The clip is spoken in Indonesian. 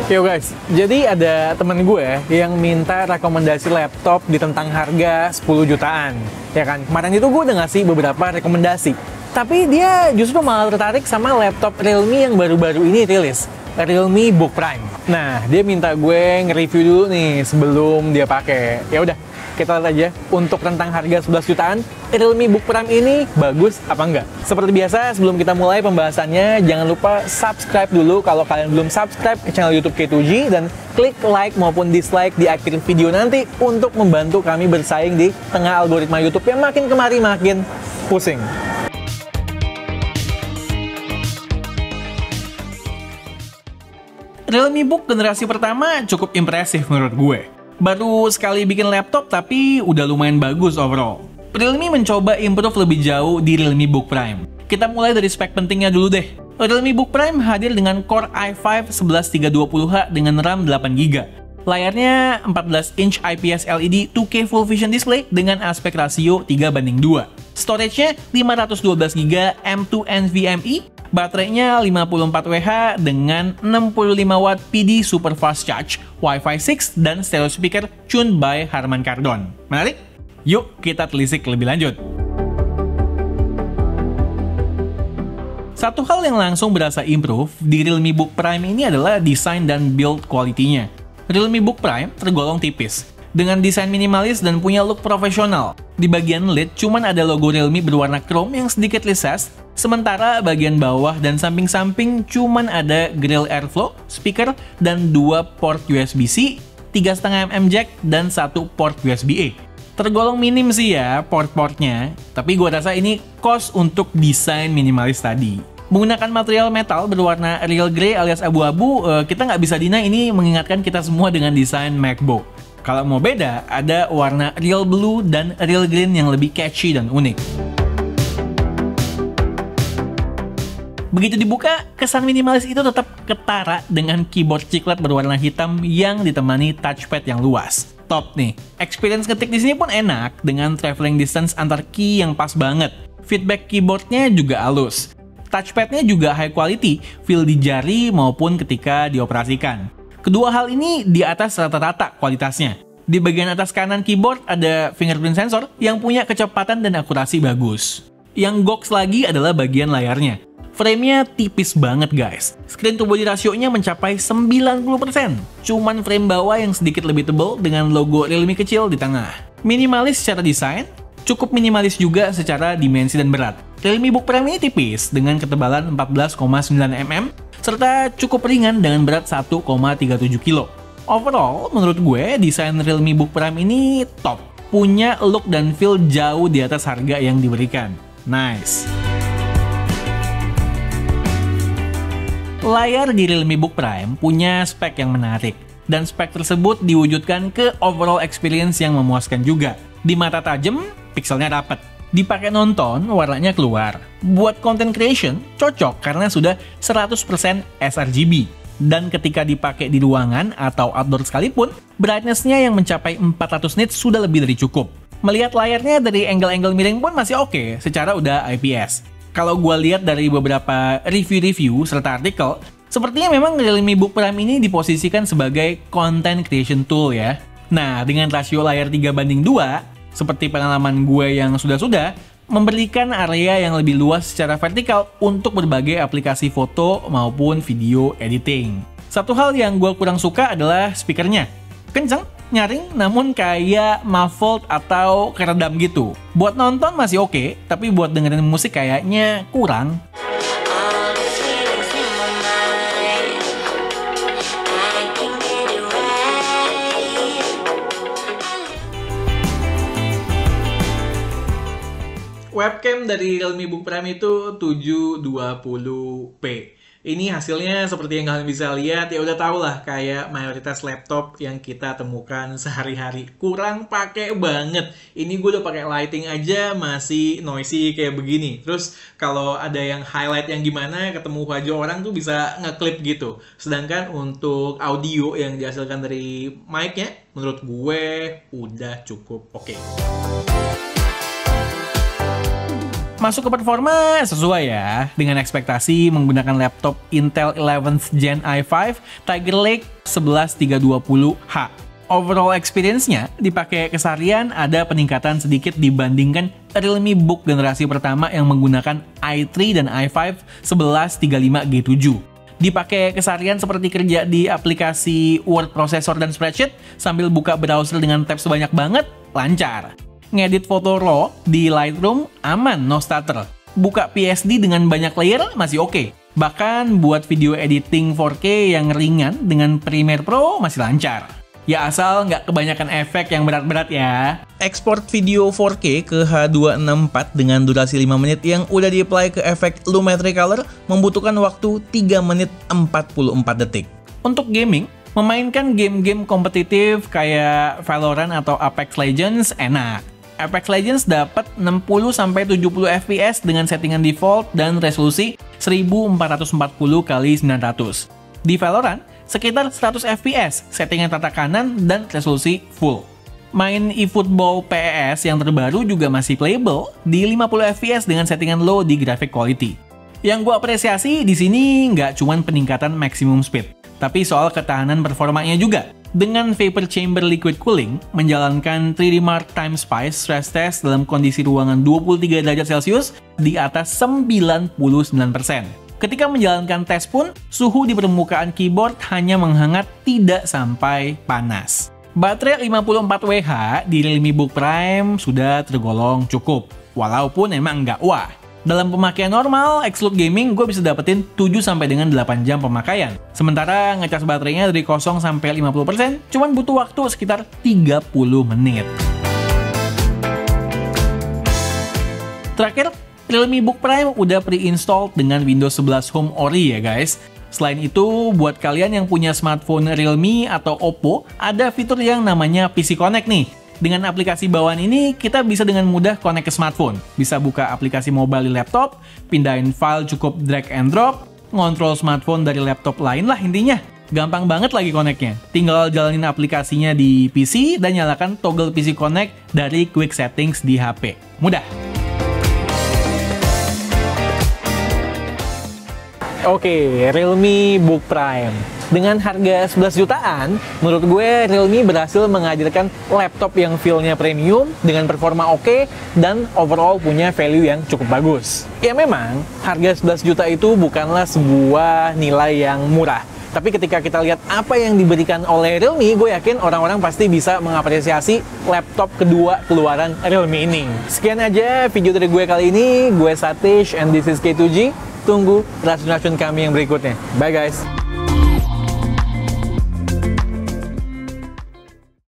Yo guys, jadi ada temen gue yang minta rekomendasi laptop di tentang harga 10 jutaan. Ya kan, kemarin itu gue udah ngasih beberapa rekomendasi. Tapi dia justru malah tertarik sama laptop Realme yang baru-baru ini rilis, Realme Book Prime. Nah, dia minta gue nge-review dulu nih sebelum dia pakai. Ya udah, kita lihat aja untuk tentang harga 11 jutaan, Realme Book Prime ini bagus apa enggak. Seperti biasa, sebelum kita mulai pembahasannya, jangan lupa subscribe dulu kalau kalian belum subscribe ke channel YouTube K2G, dan klik like maupun dislike di akhir video nanti untuk membantu kami bersaing di tengah algoritma YouTube yang makin kemari makin pusing. Realme Book generasi pertama cukup impresif menurut gue. Baru sekali bikin laptop tapi udah lumayan bagus overall. Realme mencoba improve lebih jauh di Realme Book Prime. Kita mulai dari spek pentingnya dulu deh. Realme Book Prime hadir dengan Core i5 11320H dengan RAM 8GB. Layarnya 14 inch IPS LED 2K Full Vision Display dengan aspek rasio 3:2. Storage-nya 512GB M2 NVMe. Baterainya 54Wh dengan 65W PD Super Fast Charge, Wi-Fi 6, dan stereo speaker tuned by Harman Kardon. Menarik? Yuk kita telisik lebih lanjut. Satu hal yang langsung berasa improve di Realme Book Prime ini adalah desain dan build quality-nya. Realme Book Prime tergolong tipis, dengan desain minimalis dan punya look profesional. Di bagian lid cuman ada logo Realme berwarna chrome yang sedikit recessed, sementara bagian bawah dan samping-samping cuman ada grill airflow, speaker, dan 2 port USB-C, 3,5mm jack, dan 1 port USB-A. Tergolong minim sih ya port-portnya, tapi gua rasa ini cost untuk desain minimalis tadi. Menggunakan material metal berwarna real grey alias abu-abu, kita nggak bisa deny ini mengingatkan kita semua dengan desain MacBook. Kalau mau beda, ada warna real blue dan real green yang lebih catchy dan unik. Begitu dibuka, kesan minimalis itu tetap ketara dengan keyboard chiclet berwarna hitam yang ditemani touchpad yang luas. Top nih, experience ngetik di sini pun enak dengan traveling distance antar key yang pas banget. Feedback keyboardnya juga halus. Touchpadnya juga high quality, feel di jari maupun ketika dioperasikan. Kedua hal ini di atas rata-rata kualitasnya. Di bagian atas kanan keyboard ada fingerprint sensor yang punya kecepatan dan akurasi bagus. Yang goks lagi adalah bagian layarnya. Frame-nya tipis banget guys. Screen to body rasionya mencapai 90%. Cuman frame bawah yang sedikit lebih tebal dengan logo Realme kecil di tengah. Minimalis secara desain, cukup minimalis juga secara dimensi dan berat. Realme Book Prime ini tipis dengan ketebalan 14,9mm serta cukup ringan dengan berat 1,37 kg. Overall, menurut gue desain Realme Book Prime ini top. Punya look dan feel jauh di atas harga yang diberikan. Nice. Layar di Realme Book Prime punya spek yang menarik, dan spek tersebut diwujudkan ke overall experience yang memuaskan juga. Di mata tajam, pixelnya rapat. Dipakai nonton, warnanya keluar. Buat content creation, cocok karena sudah 100% sRGB. Dan ketika dipakai di ruangan atau outdoor sekalipun, brightness-nya yang mencapai 400 nits sudah lebih dari cukup. Melihat layarnya dari angle-angle miring pun masih oke, secara udah IPS. Kalau gue lihat dari beberapa review-review serta artikel, sepertinya memang Realme Book Prime ini diposisikan sebagai content creation tool ya. Nah, dengan rasio layar 3:2, seperti pengalaman gue yang sudah-sudah, memberikan area yang lebih luas secara vertikal untuk berbagai aplikasi foto maupun video editing. Satu hal yang gue kurang suka adalah speakernya. Kenceng, nyaring, namun kayak muffled atau keredam gitu. Buat nonton masih oke, tapi buat dengerin musik kayaknya kurang. Webcam dari Realme Book Prime itu 720p. Ini hasilnya seperti yang kalian bisa lihat, ya udah tau lah kayak mayoritas laptop yang kita temukan sehari-hari. Kurang pakai banget. Ini gue udah pakai lighting aja masih noisy kayak begini. Terus kalau ada yang highlight yang gimana, ketemu wajah orang tuh bisa ngeklip gitu. Sedangkan untuk audio yang dihasilkan dari mic-nya, menurut gue udah cukup oke. Masuk ke performa sesuai ya, dengan ekspektasi menggunakan laptop Intel 11th Gen i5 Tiger Lake 11320H. Overall experience-nya dipakai keseharian ada peningkatan sedikit dibandingkan Realme Book generasi pertama yang menggunakan i3 dan i5 1135G7. Dipakai keseharian seperti kerja di aplikasi word processor dan spreadsheet sambil buka browser dengan tab sebanyak banget, lancar. Ngedit foto RAW di Lightroom aman, no stutter. Buka PSD dengan banyak layer masih oke. Bahkan buat video editing 4K yang ringan dengan Premiere Pro masih lancar. Ya asal nggak kebanyakan efek yang berat-berat ya. Export video 4K ke H264 dengan durasi 5 menit yang udah di-apply ke efek Lumetri Color membutuhkan waktu 3 menit 44 detik. Untuk gaming, memainkan game-game kompetitif kayak Valorant atau Apex Legends enak. Apex Legends dapat 60-70 FPS dengan settingan default dan resolusi 1440x900. Di Valorant, sekitar 100 FPS, settingan tata kanan dan resolusi full. Main eFootball PES yang terbaru juga masih playable di 50 FPS dengan settingan low di graphic quality. Yang gue apresiasi di sini nggak cuma peningkatan maximum speed, tapi soal ketahanan performanya juga. Dengan Vapor Chamber Liquid Cooling, menjalankan 3D Mark Time Spice stress test dalam kondisi ruangan 23 derajat Celcius di atas 99%. Ketika menjalankan tes pun, suhu di permukaan keyboard hanya menghangat, tidak sampai panas. Baterai 54Wh di Realme Book Prime sudah tergolong cukup, walaupun emang nggak wah. Dalam pemakaian normal, Xlook Gaming gue bisa dapetin 7-8 jam pemakaian. Sementara ngecas baterainya dari 0-50%, cuman butuh waktu sekitar 30 menit. Terakhir, Realme Book Prime udah pre-installed dengan Windows 11 Home Ori ya guys. Selain itu, buat kalian yang punya smartphone Realme atau Oppo, ada fitur yang namanya PC Connect nih. Dengan aplikasi bawaan ini, kita bisa dengan mudah connect ke smartphone. Bisa buka aplikasi mobile di laptop, pindahin file cukup drag and drop, ngontrol smartphone dari laptop lain lah intinya. Gampang banget lagi connect-nya. Tinggal jalanin aplikasinya di PC dan nyalakan toggle PC Connect dari Quick Settings di HP. Mudah. Oke, Realme Book Prime. Dengan harga 11 jutaan, menurut gue Realme berhasil menghadirkan laptop yang feel-nya premium dengan performa oke dan overall punya value yang cukup bagus. Ya memang, harga 11 juta itu bukanlah sebuah nilai yang murah. Tapi ketika kita lihat apa yang diberikan oleh Realme, gue yakin orang-orang pasti bisa mengapresiasi laptop kedua keluaran Realme ini. Sekian aja video dari gue kali ini. Gue Satish and this is K2G. Tunggu racun-racun kami yang berikutnya. Bye guys!